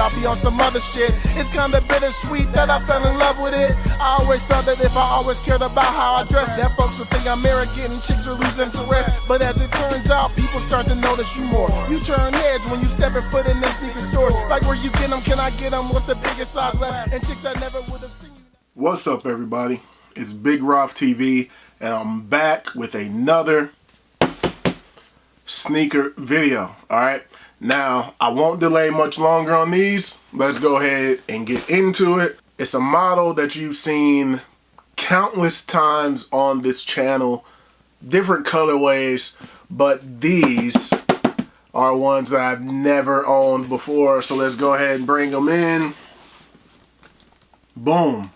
I'll be on some other shit. It's kinda bittersweet that I fell in love with it. I always thought that if I always cared about how I dress, that folks would think I'm arrogant and chicks would lose interest. But as it turns out, people start to notice you more. You turn heads when you step foot in them sneaker stores. Like, where you get them, can I get them? What's the biggest size left? And chicks that never would have seen you. What's up, everybody? It's Big Roth TV, and I'm back with another sneaker video. Alright, now I won't delay much longer on these. Let's go ahead and get into it. It's a model that you've seen countless times on this channel, different colorways, but these are ones that I've never owned before. So let's go ahead and bring them in. Boom.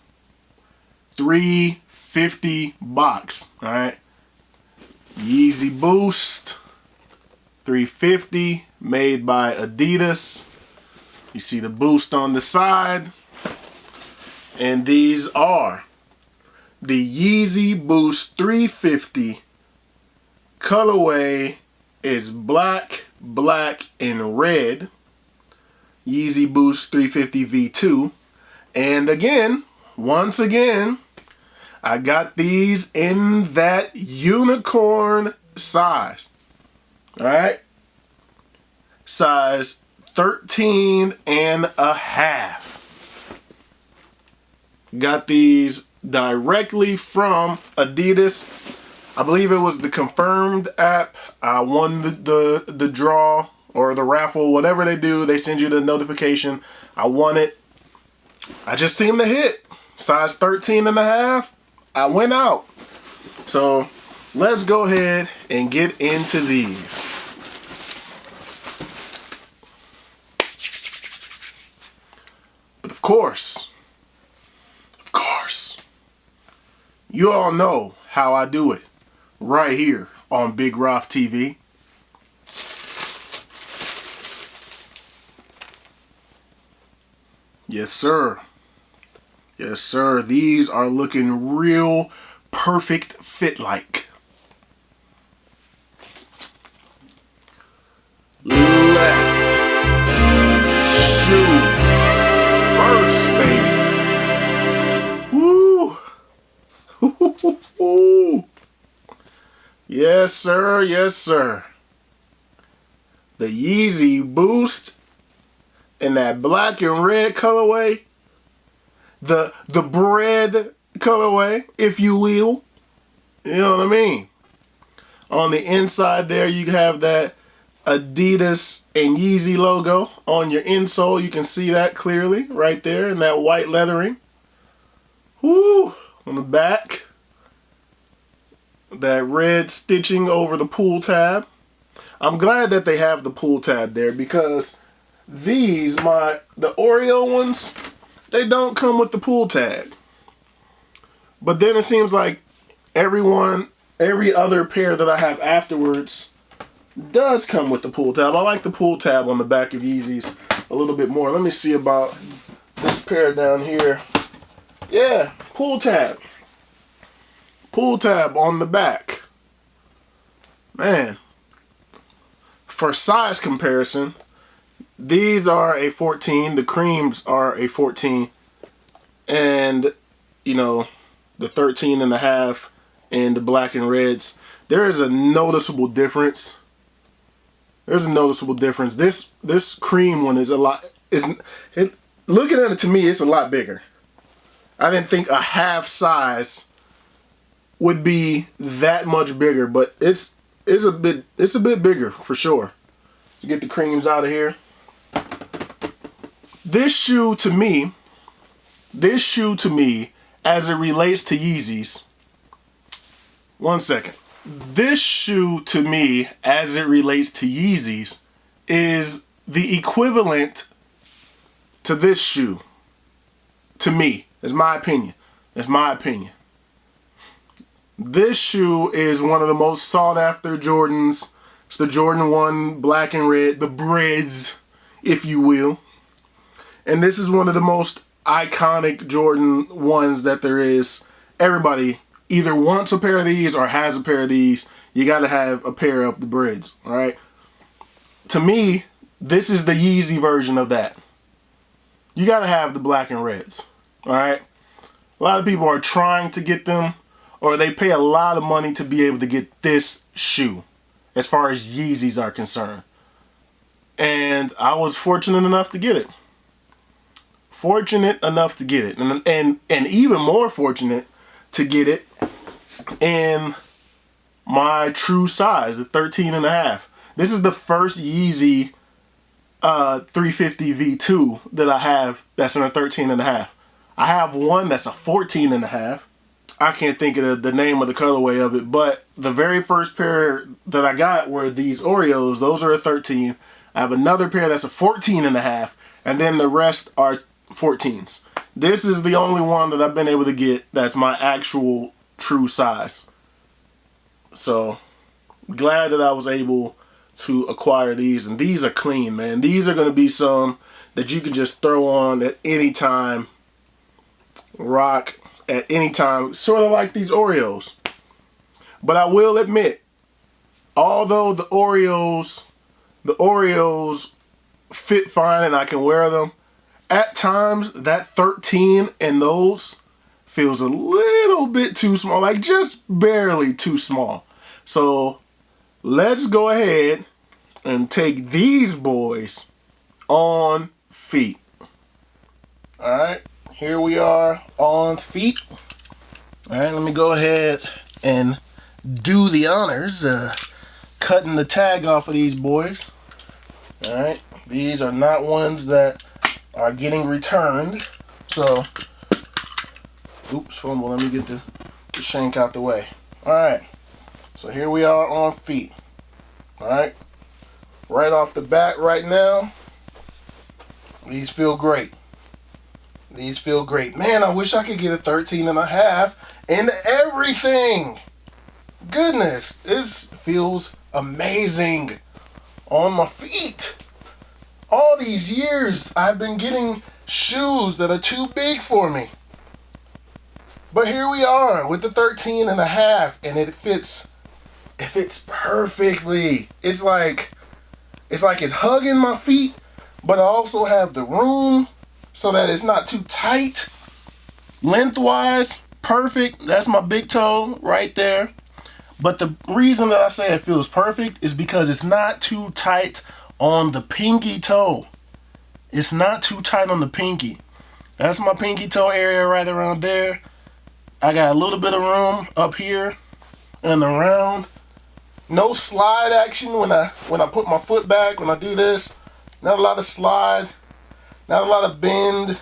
$350 box. Alright, Yeezy Boost $350, made by Adidas. You see the Boost on the side, and these are the Yeezy Boost 350. Colorway is black, and red. Yeezy Boost 350 V2. And again, once again, I got these in that unicorn size. Alright, size 13 and a half. Got these directly from Adidas. I believe it was the Confirmed app. I won the draw or the raffle, whatever they do. They send you the notification. I won it. I just seemed to hit size 13 and a half. I went out. So let's go ahead and get into these. But of course, you all know how I do it right here on Big Roth TV. Yes, sir. Yes, sir. These are looking real perfect fit like. Left shoe first, baby. Woo. Yes, sir. Yes, sir. The Yeezy Boost in that black and red colorway. The Bred colorway, if you will. You know what I mean? On the inside there, you have that Adidas and Yeezy logo on your insole. You can see that clearly right there in that white lettering. Woo! On the back, that red stitching over the pull tab. I'm glad that they have the pull tab there, because these, the Oreo ones, they don't come with the pull tag. But then it seems like every other pair that I have afterwards does come with the pull tab. I like the pull tab on the back of Yeezys a little bit more. Let me see about this pair down here. Yeah, pull tab. Pull tab on the back. Man, for size comparison, these are a 14, the creams are a 14, and, you know, the 13 and a half and the black and reds. There is a noticeable difference. There's a noticeable difference. This cream one is a lot, looking at it, to me, it's a lot bigger. I didn't think a half size would be that much bigger, but it's a bit bigger for sure. You get the creams out of here. This shoe to me, as it relates to Yeezys, one second. This shoe to me, as it relates to Yeezys, is the equivalent to this shoe. To me, it's my opinion. It's my opinion. This shoe is one of the most sought after Jordans. It's the Jordan 1 black and red, the Breds, if you will. And this is one of the most iconic Jordan 1s that there is. Everybody either wants a pair of these or has a pair of these. You got to have a pair of the Breds, all right? To me, this is the Yeezy version of that. you gotta have the black and reds. Alright? A lot of people are trying to get them, or they pay a lot of money to be able to get this shoe, as far as Yeezys are concerned. And I was fortunate enough to get it. Fortunate enough to get it. And even more fortunate to get it in my true size, the 13.5. This is the first Yeezy 350 V2 that I have that's in a 13.5. I have one that's a 14.5. I can't think of the name of the colorway of it, but the very first pair that I got were these Oreos. Those are a 13. I have another pair that's a 14.5, and then the rest are 14s. This is the only one that I've been able to get that's my actual true size. So, glad that I was able to acquire these, and these are clean, man. These are going to be some that you can just throw on at any time, rock at any time, sort of like these Oreos. But I will admit, although the Oreos fit fine and I can wear them, at times that 13 and those feels a little bit too small, like just barely too small. So let's go ahead and take these boys on feet. Alright, here we are on feet. Alright, let me go ahead and do the honors, cutting the tag off of these boys. Alright, these are not ones that are getting returned. So, oops, fumble, let me get the shank out the way. Alright, so here we are on feet. Alright, right off the bat right now, these feel great. These feel great. Man, I wish I could get a 13.5 in everything. Goodness, this feels amazing on my feet. All these years I've been getting shoes that are too big for me. But here we are with the 13.5, and it fits perfectly. It's like it's hugging my feet, but I also have the room so that it's not too tight. Lengthwise, perfect. That's my big toe right there. But the reason that I say it feels perfect is because it's not too tight on the pinky toe. It's not too tight on the pinky. That's my pinky toe area right around there. I got a little bit of room up here and around. No slide action when I put my foot back, when I do this. Not a lot of slide. Not a lot of bend.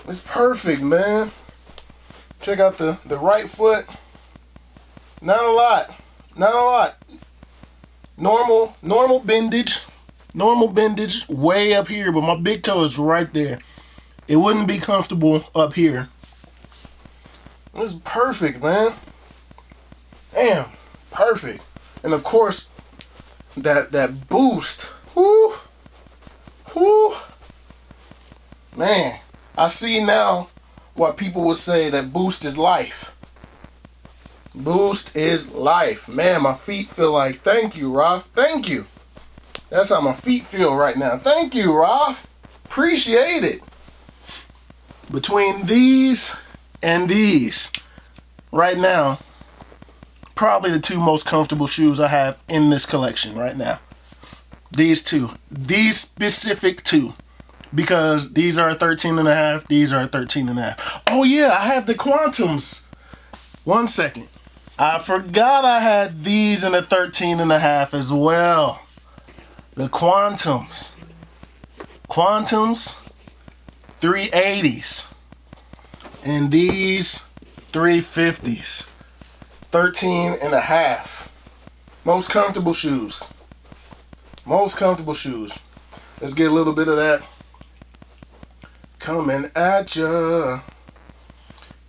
It's perfect, man. Check out the right foot. Not a lot. Not a lot. Normal bendage. Normal bendage way up here, but my big toe is right there. It wouldn't be comfortable up here. It's perfect, man. Damn, perfect. And of course, that boost. Whoo. Whoo. Man, I see now what people would say, that boost is life. Boost is life. Man, my feet feel like, thank you, Roth. Thank you. That's how my feet feel right now. Thank you, Roth. Appreciate it. Between these and these, right now, probably the two most comfortable shoes I have in this collection right now. These two. These specific two. Because these are 13.5, these are 13.5. Oh yeah, I have the Quantums. 1 second. I forgot I had these in the 13.5 as well. The Quantums. Quantums 380s. And these 350s. 13.5. Most comfortable shoes. Most comfortable shoes. Let's get a little bit of that. Coming at ya.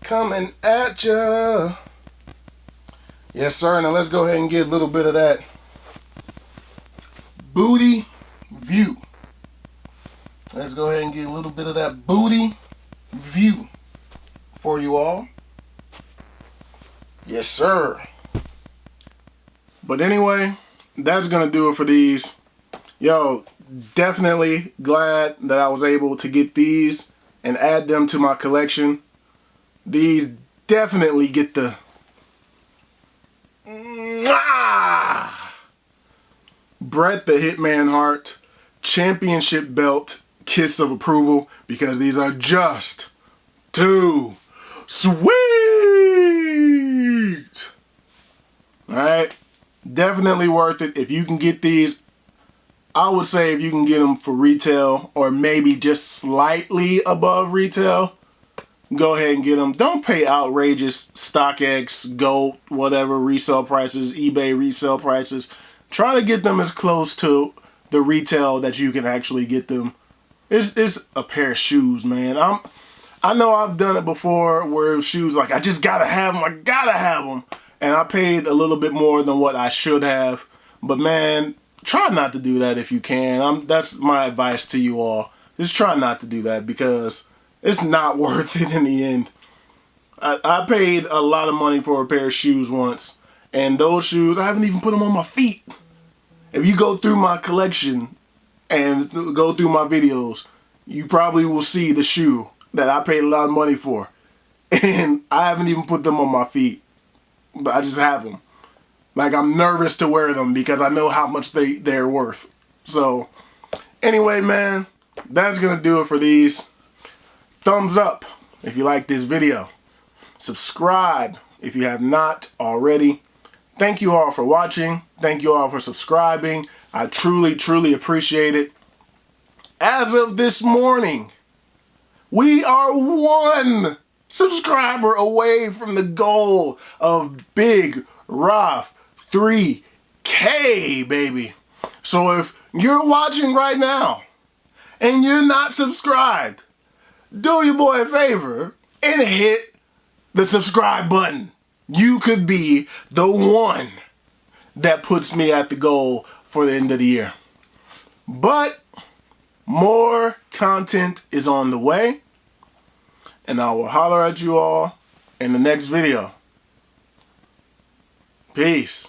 Coming at ya. Yes, sir. Now let's go ahead and get a little bit of that booty view. Let's go ahead and get a little bit of that booty view for you all. Yes, sir. But anyway, that's going to do it for these. Yo, definitely glad that I was able to get these and add them to my collection. These definitely get the Bred the Hitman Heart championship belt kiss of approval, because these are just too sweet. Alright, definitely worth it. If you can get these, I would say if you can get them for retail or maybe just slightly above retail, go ahead and get them. Don't pay outrageous StockX, Goat, whatever resale prices, eBay resale prices. Try to get them as close to the retail that you can actually get them. It's a pair of shoes, man. I know I've done it before where shoes like, I just gotta have them, I gotta have them. And I paid a little bit more than what I should have. But man, try not to do that if you can. That's my advice to you all. Just try not to do that, because it's not worth it in the end. I paid a lot of money for a pair of shoes once, and those shoes, I haven't even put them on my feet. If you go through my collection and go through my videos, you probably will see the shoe that I paid a lot of money for, and I haven't even put them on my feet, but I just have them. Like, I'm nervous to wear them because I know how much they're worth. So anyway, man, that's gonna do it for these. Thumbs up if you like this video. Subscribe if you have not already. Thank you all for watching. Thank you all for subscribing. I truly, truly appreciate it. As of this morning, we are 1 subscriber away from the goal of Big Roth 3K, baby. So if you're watching right now and you're not subscribed, do your boy a favor and hit the subscribe button. You could be the one that puts me at the goal for the end of the year. But more content is on the way, and I will holler at you all in the next video. Peace.